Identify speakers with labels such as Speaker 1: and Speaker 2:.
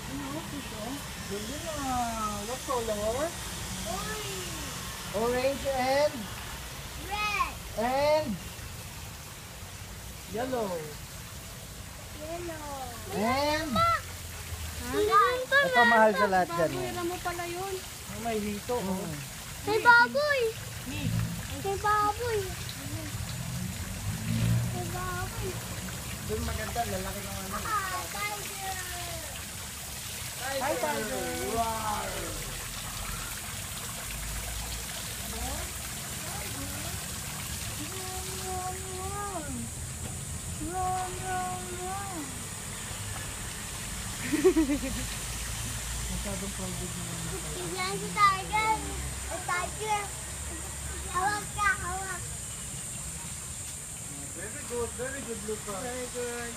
Speaker 1: Ano, fish oh? Ganda na. What color?
Speaker 2: Orange.
Speaker 1: Orange and
Speaker 2: Red.
Speaker 1: and yellow.
Speaker 2: Yellow.
Speaker 1: And
Speaker 2: Ito
Speaker 1: ito mahal sa lahat dyan.
Speaker 3: Baboy, alam mo pala yun.
Speaker 1: Oh, may hito. Oh.
Speaker 2: May baboy.
Speaker 3: Meat.
Speaker 2: May baboy. May baboy.
Speaker 1: Doon maganda, lalaki ng ano.
Speaker 2: Ah, tiger.
Speaker 1: Hi, tiger. Wow.
Speaker 2: Run, run, run.
Speaker 1: Masyadong crowded naman.
Speaker 2: Tignan si tiger. Tiger. Hawak ka, hawak.
Speaker 1: Very good, Luca.
Speaker 3: Very good.